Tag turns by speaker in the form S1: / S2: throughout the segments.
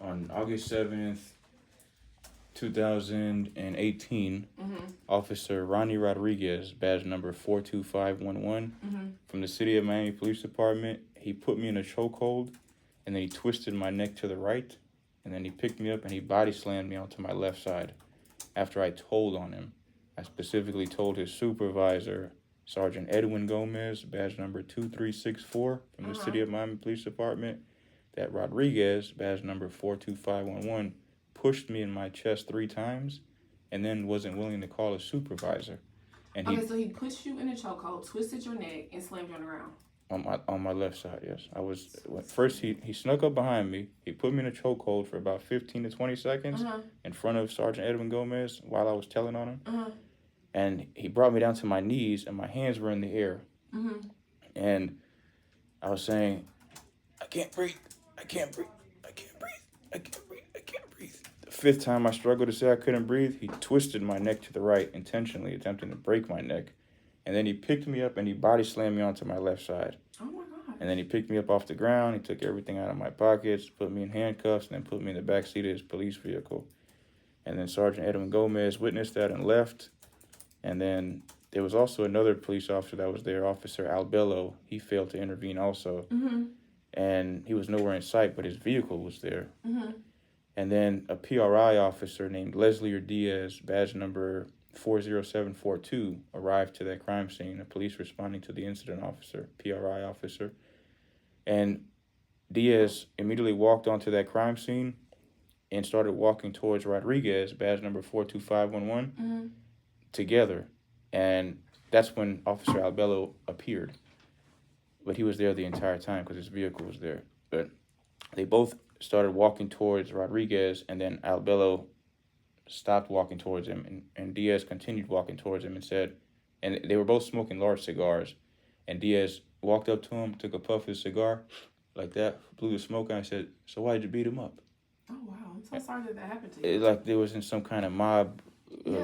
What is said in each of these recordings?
S1: On August 7th, 2018, Officer Ronnie Rodriguez, badge number 42511, from the City of Miami Police Department, he put me in a chokehold, and then he twisted my neck to the right, and then he picked me up and he body slammed me onto my left side. After I told on him, I specifically told his supervisor, Sergeant Edwin Gomez, badge number 2364, from the City of Miami Police Department, that Rodriguez, badge number 42511, pushed me in my chest 3 times and then wasn't willing to call a supervisor. And
S2: so he pushed you in a chokehold, twisted your neck, and slammed you on the ground.
S1: On my left side, yes. First he snuck up behind me. He put me in a chokehold for about 15 to 20 seconds in front of Sergeant Edwin Gomez while I was telling on him. And he brought me down to my knees, and my hands were in the air. And I was saying, I can't breathe. I can't breathe. I can't breathe. I can't breathe. I can't breathe. The 5th time I struggled to say I couldn't breathe, he twisted my neck to the right, intentionally attempting to break my neck. And then he picked me up and he body slammed me onto my left side.
S2: Oh my God.
S1: And then he picked me up off the ground. He took everything out of my pockets, put me in handcuffs, and then put me in the back seat of his police vehicle. And then Sergeant Edwin Gomez witnessed that and left. And then there was also another police officer that was there, Officer Albello. He failed to intervene also. And he was nowhere in sight, but his vehicle was there. And then a PRI officer named Leslie Diaz, badge number 40742, arrived to that crime scene, a police responding to the incident officer, PRI officer. And Diaz immediately walked onto that crime scene and started walking towards Rodriguez, badge number 42511, together. And that's when Officer Albello appeared. But he was there the entire time because his vehicle was there. But they both started walking towards Rodriguez, and then Albello stopped walking towards him, and Diaz continued walking towards him and said, and they were both smoking large cigars, and Diaz walked up to him, took a puff of his cigar, like that, blew the smoke out, and said, "So why'd you beat him up?"
S2: Oh, wow. I'm so sorry that happened to you.
S1: Like there was in some kind of mob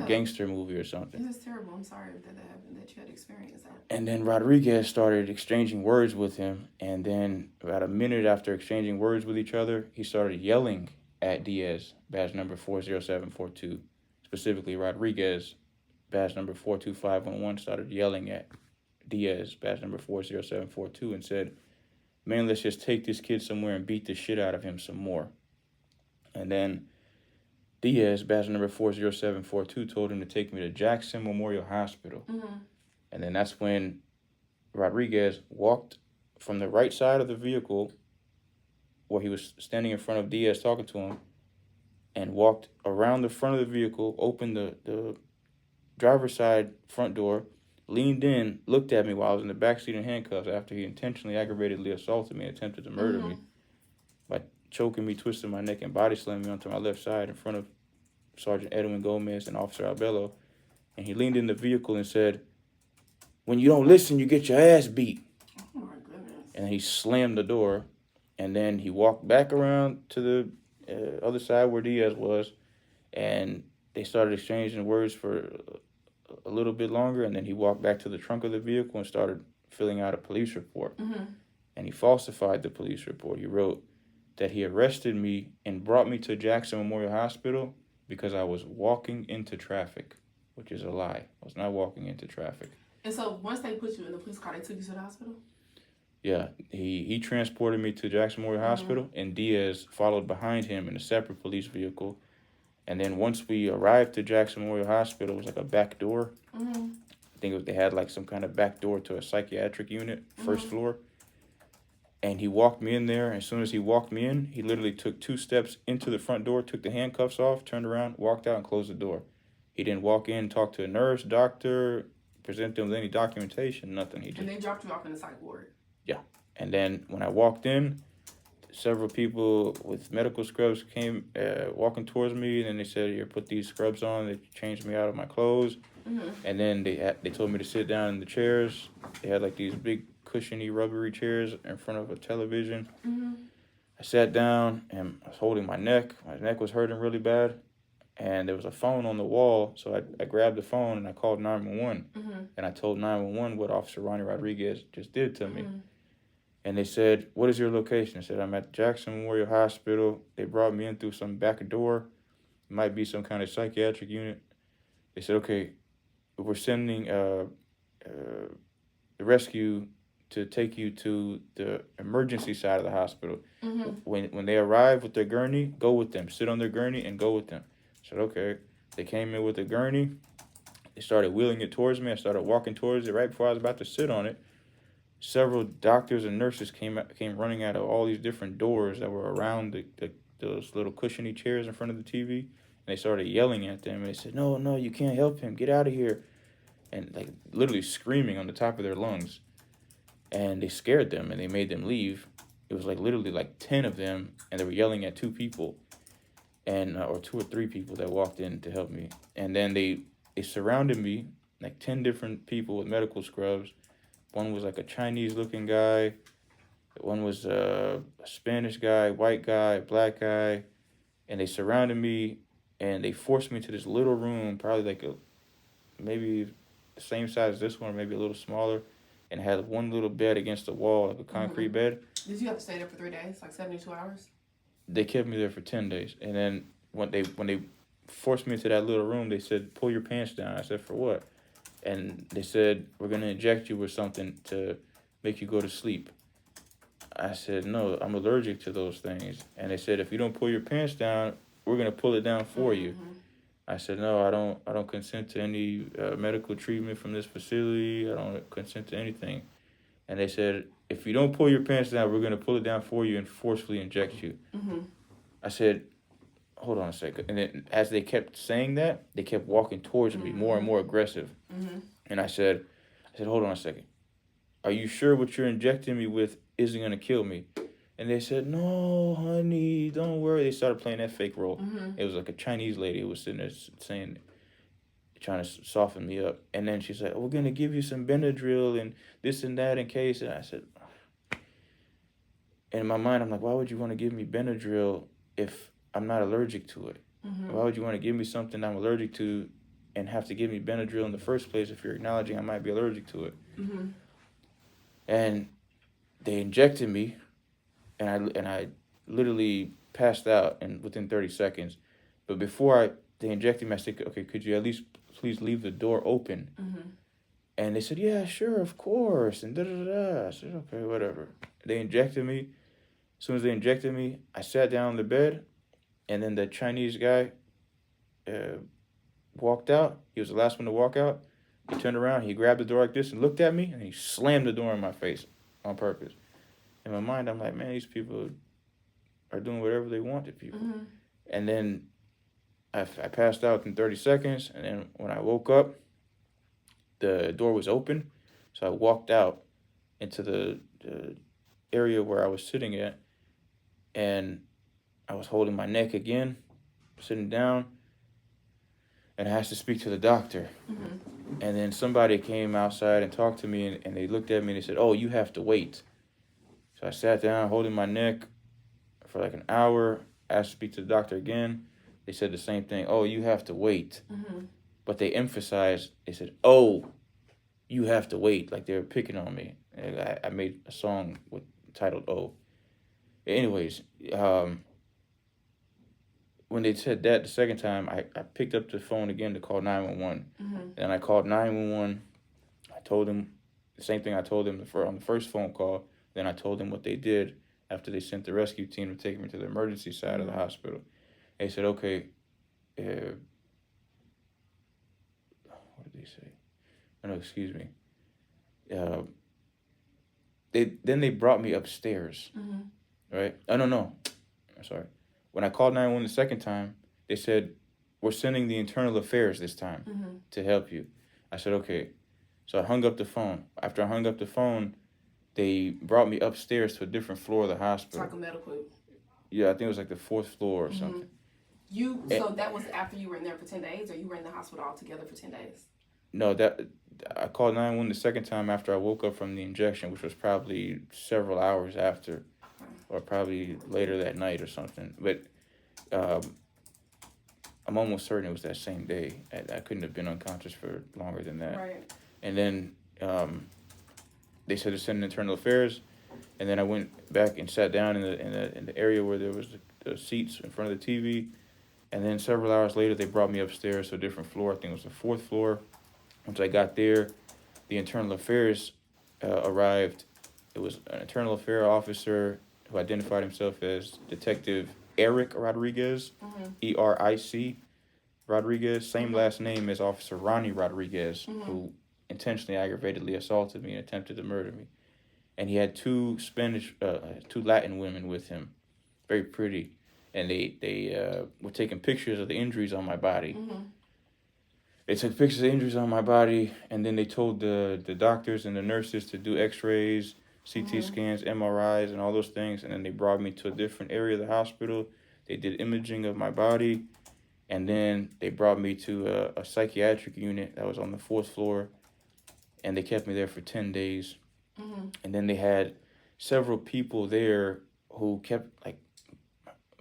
S1: gangster movie or something.
S2: This is terrible. I'm sorry that happened, that you had experienced that.
S1: And then Rodriguez started exchanging words with him, and then about a minute after exchanging words with each other, he started yelling at Diaz, badge number 40742. Specifically, Rodriguez, badge number 42511, started yelling at Diaz, badge number 40742, and said, "Man, let's just take this kid somewhere and beat the shit out of him some more." And then Diaz, badge number 40742, told him to take me to Jackson Memorial Hospital. And then that's when Rodriguez walked from the right side of the vehicle where he was standing in front of Diaz talking to him, and walked around the front of the vehicle, opened the driver's side front door, leaned in, looked at me while I was in the backseat in handcuffs after he intentionally aggravatedly assaulted me and attempted to murder me by choking me, twisting my neck, and body slamming me onto my left side in front of Sergeant Edwin Gomez and Officer Albello. And he leaned in the vehicle and said, "When you don't listen, you get your ass beat."
S2: Oh my goodness.
S1: And he slammed the door. And then he walked back around to the other side where Diaz was, and they started exchanging words for a little bit longer, and then he walked back to the trunk of the vehicle and started filling out a police report. And he falsified the police report. He wrote that he arrested me and brought me to Jackson Memorial Hospital because I was walking into traffic, which is a lie. I was not walking into traffic.
S2: And so once they put you in the police car, they took you to the hospital?
S1: Yeah, he transported me to Jackson Memorial Hospital, and Diaz followed behind him in a separate police vehicle. And then once we arrived to Jackson Memorial Hospital, it was like a back door. I think they had like some kind of back door to a psychiatric unit, first floor. And he walked me in there. As soon as he walked me in, he literally took 2 steps into the front door, took the handcuffs off, turned around, walked out, and closed the door. He didn't walk in, talk to a nurse, doctor, present them with any documentation, nothing.
S2: And they dropped you off in the psych ward?
S1: Yeah. And then when I walked in, several people with medical scrubs came walking towards me, and then they said, "Here, put these scrubs on." They changed me out of my clothes. And then they told me to sit down in the chairs. They had like these big cushiony rubbery chairs in front of a television. I sat down and I was holding my neck. My neck was hurting really bad. And there was a phone on the wall, so I grabbed the phone and I called 911. And I told 911 what Officer Ronnie Rodriguez just did to me. And they said, what is your location? I said, I'm at Jackson Memorial Hospital. They brought me in through some back door. It might be some kind of psychiatric unit. They said, okay, we're sending the rescue to take you to the emergency side of the hospital. When they arrive with their gurney, go with them. Sit on their gurney and go with them. I said, okay. They came in with a gurney. They started wheeling it towards me. I started walking towards it. Right before I was about to sit on it, several doctors and nurses came running out of all these different doors that were around those little cushiony chairs in front of the TV. And they started yelling at them. And they said, no, you can't help him. Get out of here. And like literally screaming on the top of their lungs. And they scared them and they made them leave. It was like literally like 10 of them, and they were yelling at 2 people, and or 2 or 3 people that walked in to help me. And then they surrounded me, like 10 different people with medical scrubs. One was like a Chinese-looking guy. One was a Spanish guy, white guy, black guy. And they surrounded me, and they forced me to this little room, probably like maybe the same size as this one, or maybe a little smaller, and had one little bed against the wall, like a concrete bed.
S2: Did you have to stay there for 3 days, like 72 hours?
S1: They kept me there for 10 days. And then when they forced me into that little room, they said, pull your pants down. I said, for what? And they said, we're going to inject you with something to make you go to sleep. I said, no, I'm allergic to those things. And they said, if you don't pull your pants down, we're going to pull it down for you. I said, no, I don't consent to any medical treatment from this facility. I don't consent to anything. And they said, if you don't pull your pants down, we're going to pull it down for you and forcefully inject you. I said, hold on a second. And then as they kept saying that, they kept walking towards me, more and more aggressive. And I said, hold on a second. Are you sure what you're injecting me with isn't going to kill me? And they said, no, honey, don't worry. They started playing that fake role. It was like a Chinese lady who was sitting there saying, trying to soften me up. And then she's like, we're going to give you some Benadryl and this and that in case. And I said, and in my mind, I'm like, why would you want to give me Benadryl if I'm not allergic to it? Why would you want to give me something I'm allergic to and have to give me Benadryl in the first place if you're acknowledging I might be allergic to it? And they injected me, and I literally passed out within 30 seconds. But before they injected me, I said, okay, could you at least please leave the door open? And they said, yeah, sure, of course, and da-da-da-da. I said, okay, whatever. They injected me. As soon as they injected me, I sat down on the bed, and then the Chinese guy walked out. He was the last one to walk out. He turned around, he grabbed the door like this and looked at me, and he slammed the door in my face on purpose. In my mind, I'm like, man, these people are doing whatever they want to people. And then I passed out in 30 seconds, and then when I woke up, the door was open. So I walked out into the area where I was sitting at, and I was holding my neck again, sitting down, and I asked to speak to the doctor. And then somebody came outside and talked to me, and they looked at me and they said, oh, you have to wait. So I sat down holding my neck for like an hour, asked to speak to the doctor again. They said the same thing, oh, you have to wait. But they emphasized, they said, oh, you have to wait, like they were picking on me. And I made a song titled Oh. Anyways, when they said that the second time, I picked up the phone again to call 911. And I called 911. I told them the same thing I told them on the first phone call. Then I told them what they did after they sent the rescue team to take me to the emergency side of the hospital. They said, okay, what did they say? Oh, no, excuse me. They brought me upstairs, right? Oh, no. I'm sorry. When I called 911 the second time, they said, we're sending the internal affairs this time to help you. I said, okay. So I hung up the phone. After I hung up the phone, they brought me upstairs to a different floor of the hospital.
S2: Like a medical.
S1: Yeah, I think it was like the 4th floor or something.
S2: So that was after you were in there for 10 days, or you were in the hospital altogether for 10 days?
S1: No, I called 911 the second time after I woke up from the injection, which was probably several hours after, or probably later that night or something. But I'm almost certain it was that same day. I couldn't have been unconscious for longer than that.
S2: Right.
S1: And then they said to send internal affairs. And then I went back and sat down in the area where there was the seats in front of the TV. And then several hours later, they brought me upstairs to a different floor. I think it was the fourth floor. Once I got there, the internal affairs arrived. It was an internal affair officer who identified himself as Detective Eric Rodriguez, ERIC Rodriguez, same last name as Officer Ronnie Rodriguez, who intentionally aggravatedly assaulted me and attempted to murder me. And he had two Latin women with him, very pretty, and they were taking pictures of the injuries on my body. They took pictures of the injuries on my body, and then they told the doctors and the nurses to do X-rays, CT scans, MRIs, and all those things. And then they brought me to a different area of the hospital. They did imaging of my body, and then they brought me to a psychiatric unit that was on the fourth floor, and they kept me there for 10 days. And then they had several people there who kept like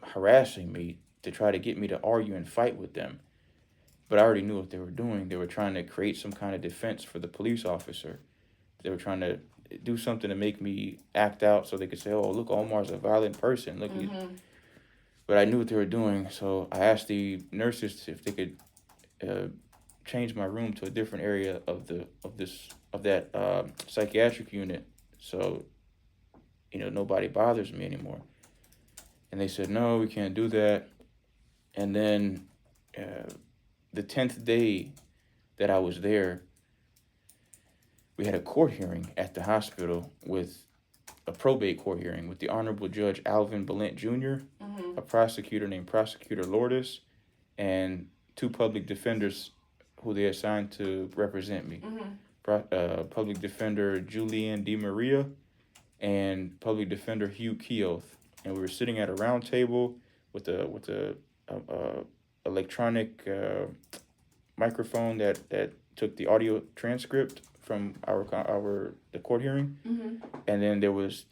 S1: harassing me to try to get me to argue and fight with them. But I already knew what they were doing. They were trying to create some kind of defense for the police officer. They were trying to do something to make me act out so they could say, oh, look, Omar's a violent person. Look, But I knew what they were doing. So I asked the nurses if they could change my room to a different area of that psychiatric unit, so nobody bothers me anymore. And they said, no, we can't do that. And then the 10th day that I was there, we had a court hearing at the hospital, with a probate court hearing with the Honorable Judge Alvin Balint Jr., a prosecutor named Prosecutor Lourdes, and two public defenders who they assigned to represent me. Public defender Julianne DeMaria and public defender Hugh Keoth. And we were sitting at a round table with a electronic microphone that took the audio transcript from the court hearing. And then there was,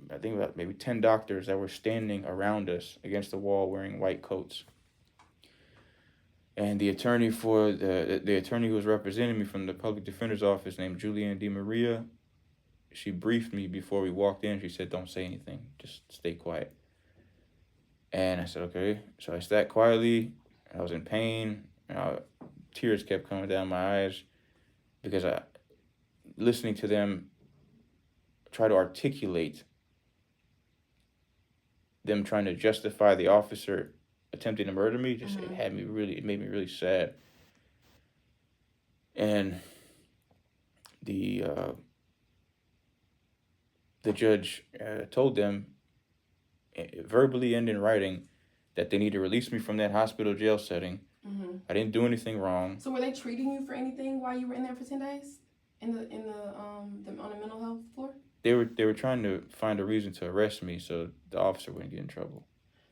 S1: I think, about maybe 10 doctors that were standing around us against the wall wearing white coats. And the attorney the attorney who was representing me from the public defender's office, named Julianne DeMaria, she briefed me before we walked in. She said, don't say anything, just stay quiet. And I said, okay. So I sat quietly. I was in pain. Tears kept coming down my eyes because listening to them try to articulate them trying to justify the officer attempting to murder me, it made me really sad. And the judge told them verbally and in writing that they need to release me from that hospital jail setting. I didn't do anything wrong.
S2: So were they treating you for anything while you were in there for 10 days on the mental health floor?
S1: They were trying to find a reason to arrest me so the officer wouldn't get in trouble.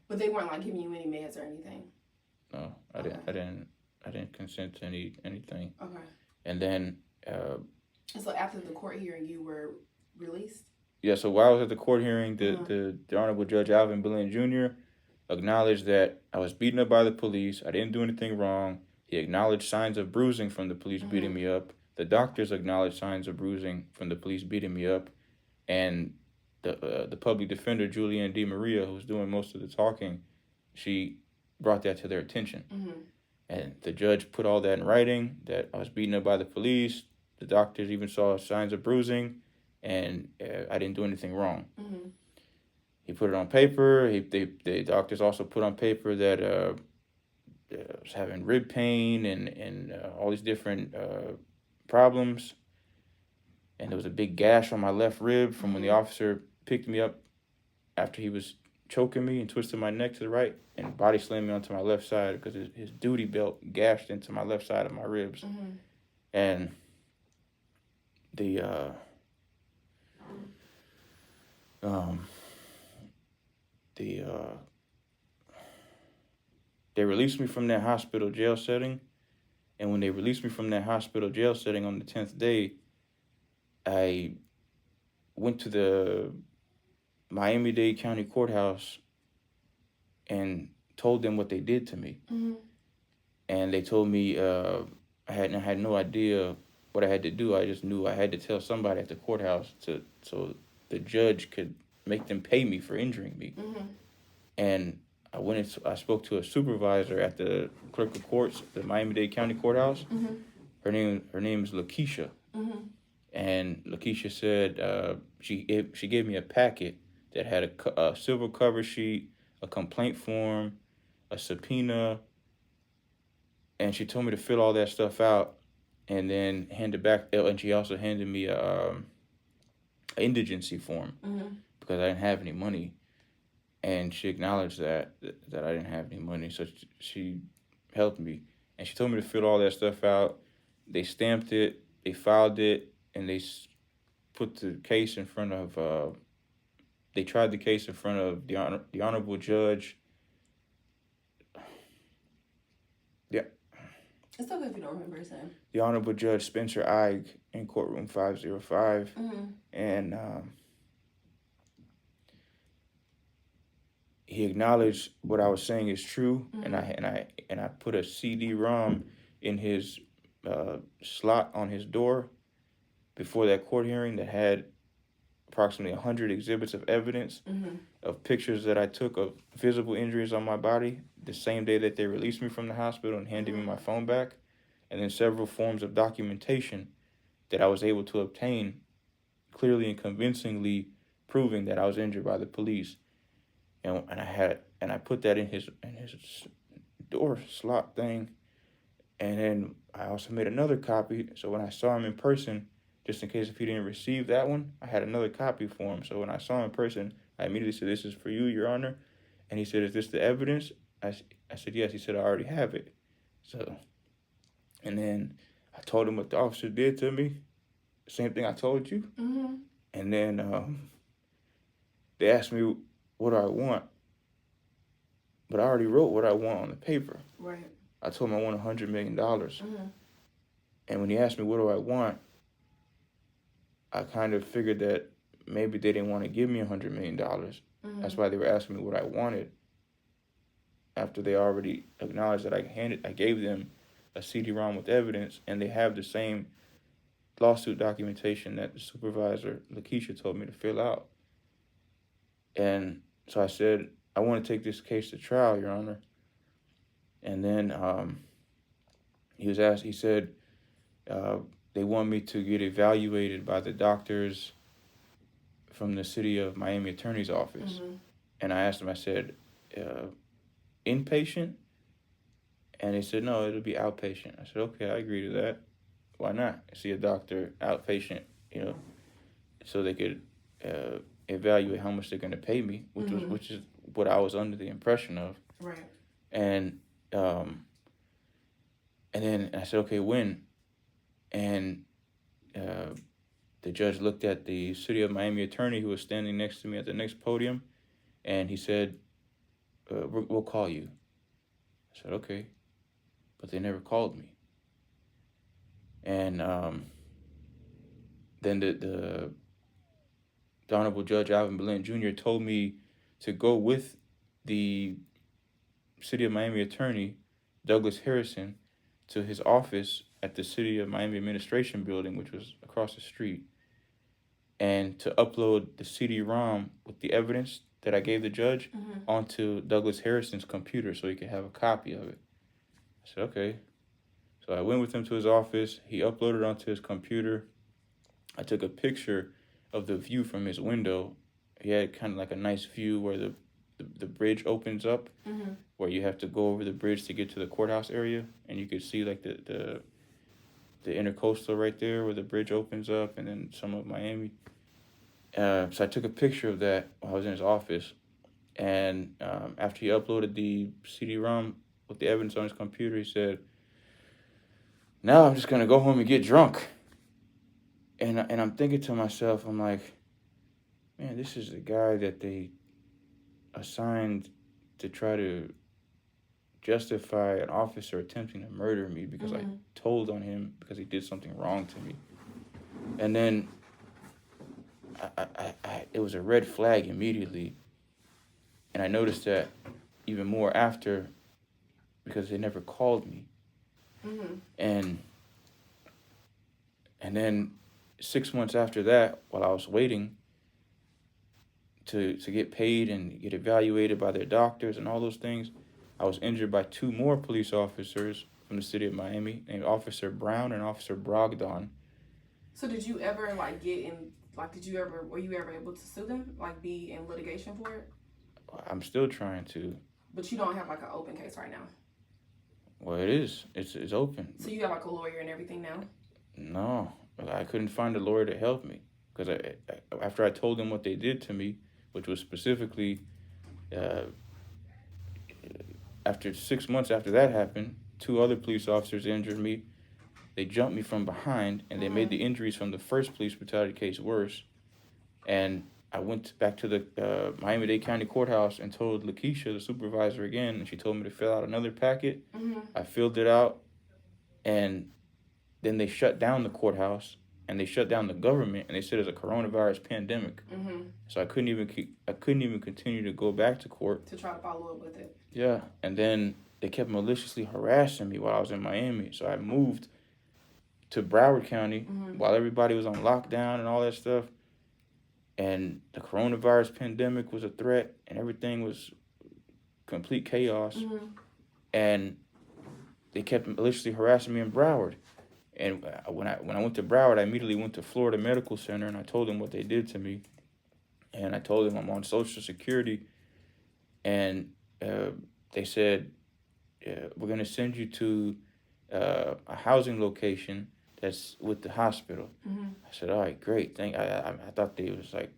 S1: But
S2: they weren't giving you any meds or anything.
S1: No, I didn't consent to anything.
S2: Okay.
S1: And then.
S2: So after the court hearing, you were released?
S1: Yeah. So while I was at the court hearing, the Honorable Judge Alvin Balint Jr. acknowledged that I was beaten up by the police. I didn't do anything wrong. He acknowledged signs of bruising from the police beating me up. The doctors acknowledged signs of bruising from the police beating me up, and the public defender, Julianne DeMaria, who was doing most of the talking, she brought that to their attention. And the judge put all that in writing, that I was beaten up by the police. The doctors even saw signs of bruising, and I didn't do anything wrong. He put it on paper. The doctors also put on paper that I was having rib pain and all these different problems. And there was a big gash on my left rib from when the officer picked me up after he was choking me and twisted my neck to the right and body slammed me onto my left side because his duty belt gashed into my left side of my ribs. And they released me from that hospital jail setting. And when they released me from that hospital jail setting on the 10th day, I went to the Miami-Dade County Courthouse and told them what they did to me. And they told me I had no idea what I had to do. I just knew I had to tell somebody at the courthouse so the judge could make them pay me for injuring me.
S2: Mm-hmm.
S1: And I spoke to a supervisor at the clerk of courts, the Miami-Dade County Courthouse.
S2: Mm-hmm.
S1: Her name is Lakeisha.
S2: Mm-hmm.
S1: And Lakeisha said she gave me a packet that had a silver cover sheet, a complaint form, a subpoena, and she told me to fill all that stuff out and then hand it back. And she also handed me a indigency form
S2: Mm-hmm.
S1: because I didn't have any money. And she acknowledged that I didn't have any money, so she helped me. And she told me to fill all that stuff out. They stamped it, they filed it, and they put the case in front of. They tried the case in front of the honorable judge. Yeah.
S2: It's okay if you don't remember his name.
S1: The honorable Judge Spencer Ige in courtroom 505, and he acknowledged what I was saying is true, and I put a CD-ROM in his slot on his door before that court hearing that had approximately 100 exhibits of evidence of pictures that I took of visible injuries on my body the same day that they released me from the hospital and handed me my phone back, and then several forms of documentation that I was able to obtain clearly and convincingly proving that I was injured by the police. And I put that in his door slot thing, and then I also made another copy. So when I saw him in person, just in case if he didn't receive that one, I had another copy for him. So when I saw him in person, I immediately said, "This is for you, Your Honor." And he said, "Is this the evidence?" I said, "Yes." He said, "I already have it." So, and then I told him what the officer did to me, same thing I told you. And then they asked me, what do I want? But I already wrote what I want on the paper.
S2: Right.
S1: I told him I want $100 million. And when he asked me, what do I want? I kind of figured that maybe they didn't want to give me $100 million. That's why they were asking me what I wanted. After they already acknowledged that I gave them a CD-ROM with evidence, and they have the same lawsuit documentation that the supervisor, Lakeisha, told me to fill out. And so I said, I want to take this case to trial, Your Honor. And then he said they want me to get evaluated by the doctors from the city of Miami Attorney's Office. And I asked him, I said, inpatient? And they said, no, it'll be outpatient. I said, okay, I agree to that. Why not? See a doctor outpatient, so they could evaluate how much they're going to pay me, which is what I was under the impression of.
S2: Right.
S1: And then I said, okay, when? And the judge looked at the city of Miami attorney who was standing next to me at the next podium, and he said, we'll call you. I said, okay. But they never called me. And then the Honorable Judge Alvin Belen Jr. told me to go with the city of Miami attorney, Douglas Harrison, to his office at the city of Miami administration building, which was across the street, and to upload the CD-ROM with the evidence that I gave the judge onto Douglas Harrison's computer so he could have a copy of it. I said, okay. So I went with him to his office. He uploaded onto his computer. I took a picture of the view from his window. He had kind of like a nice view where the bridge opens up, where you have to go over the bridge to get to the courthouse area, and you could see like the intercoastal right there where the bridge opens up, and then some of Miami. So I took a picture of that while I was in his office, and after he uploaded the CD-ROM with the evidence on his computer, he said, now I'm just going to go home and get drunk. And I'm thinking to myself, I'm like, man, this is the guy that they assigned to try to justify an officer attempting to murder me because I told on him because he did something wrong to me. And then it was a red flag immediately. And I noticed that even more after because they never called me. And then 6 months after that, while I was waiting, to get paid and get evaluated by their doctors and all those things. I was injured by 2 more police officers from the city of Miami, named Officer Brown and Officer Brogdon.
S2: So did you ever were you ever able to sue them, like be in litigation for it?
S1: I'm still trying to.
S2: But you don't have like an open case right now.
S1: Well, it is. It's open.
S2: So you have like a lawyer and everything now?
S1: No, I couldn't find a lawyer to help me because after I told them what they did to me, which was specifically after 6 months after that happened, 2 other police officers injured me. They jumped me from behind, and they made the injuries from the first police brutality case worse. And I went back to the Miami-Dade County Courthouse and told Lakeisha, the supervisor, again, and she told me to fill out another packet. I filled it out, and then they shut down the courthouse, and they shut down the government, and they said it's a coronavirus pandemic. So I couldn't even continue to go back to court
S2: to try to follow up with it.
S1: Yeah, and then they kept maliciously harassing me while I was in Miami. So I moved to Broward County while everybody was on lockdown and all that stuff. And the coronavirus pandemic was a threat, and everything was complete chaos. And they kept maliciously harassing me in Broward. And when I went to Broward, I immediately went to Florida Medical Center, and I told them what they did to me. And I told them I'm on Social Security, and they said, we're going to send you to a housing location that's with the hospital. I said, all right, great. I thought they was like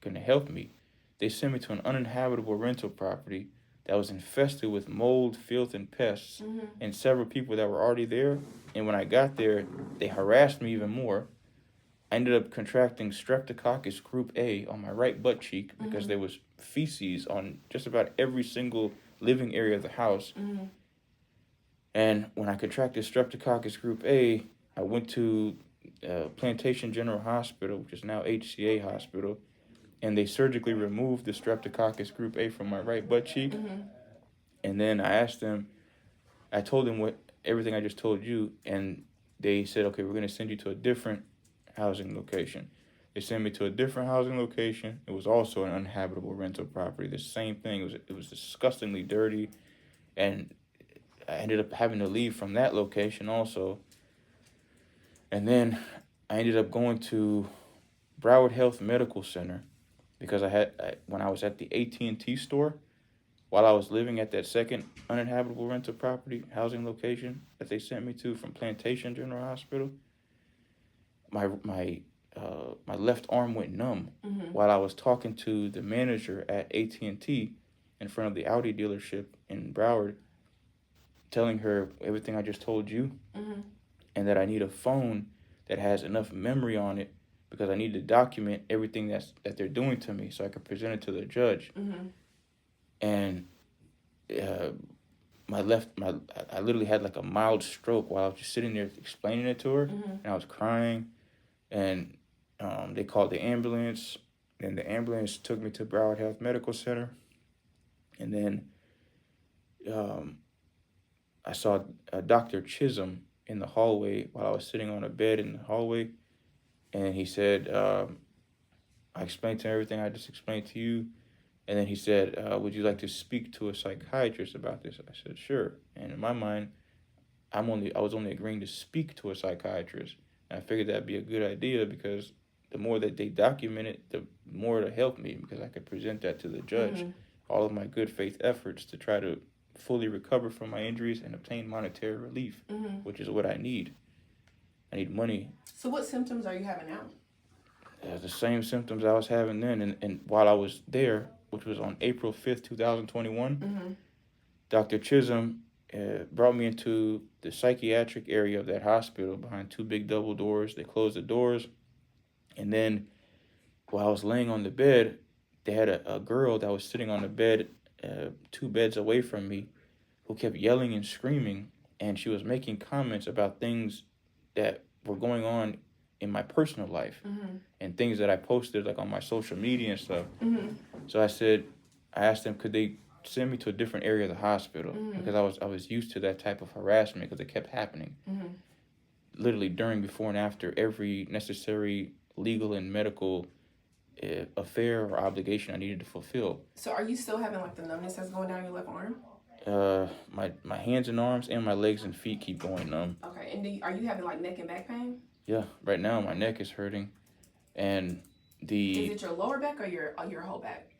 S1: going to help me. They sent me to an uninhabitable rental property that was infested with mold, filth, and pests, and several people that were already there. And when I got there, they harassed me even more. I ended up contracting Streptococcus group A on my right butt cheek because there was feces on just about every single living area of the house. And when I contracted Streptococcus group A, I went to Plantation General Hospital, which is now HCA Hospital, and they surgically removed the Streptococcus group A from my right butt cheek. And then I told them everything I just told you, and they said, okay, we're going to send you to a different housing location. They sent me to a different housing location. It was also an uninhabitable rental property. The same thing. It was disgustingly dirty, and I ended up having to leave from that location also. And then I ended up going to Broward Health Medical Center because when I was at the AT&T store, while I was living at that second uninhabitable rental property housing location that they sent me to from Plantation General Hospital, my left arm went numb while I was talking to the manager at AT&T in front of the Audi dealership in Broward, telling her everything I just told you, and that I need a phone that has enough memory on it because I need to document everything that they're doing to me so I could present it to the judge. And I literally had like a mild stroke while I was just sitting there explaining it to her, and I was crying, and they called the ambulance, and the ambulance took me to Broward Health Medical Center, and then I saw Dr. Chisholm in the hallway while I was sitting on a bed in the hallway, and he said, I explained to him everything I just explained to you, and then he said, would you like to speak to a psychiatrist about this? I said, sure. And in my mind, I was only agreeing to speak to a psychiatrist, and I figured that'd be a good idea because the more that they document it, the more it'll help me because I could present that to the judge, all of my good faith efforts to try to fully recover from my injuries and obtain monetary relief, which is what I need. I need money.
S2: So what symptoms are you having now?
S1: The same symptoms I was having then. And while I was there, which was on April 5th, 2021, Dr. Chisholm brought me into the psychiatric area of that hospital behind 2 big double doors. They closed the doors. And then while I was laying on the bed, they had a girl that was sitting on the bed 2 beds away from me who kept yelling and screaming. And she was making comments about things that were going on in my personal life and things that I posted like on my social media and stuff. So I asked them, could they send me to a different area of the hospital because I was used to that type of harassment because it kept happening. Literally during, before, and after every necessary legal and medical affair or obligation I needed to fulfill.
S2: So are you still having like the numbness that's going down your left arm?
S1: My hands and arms and my legs and feet keep going numb.
S2: Okay, and are you having like neck and back pain?
S1: Yeah, right now my neck is hurting, and
S2: Is it your lower back or your whole back?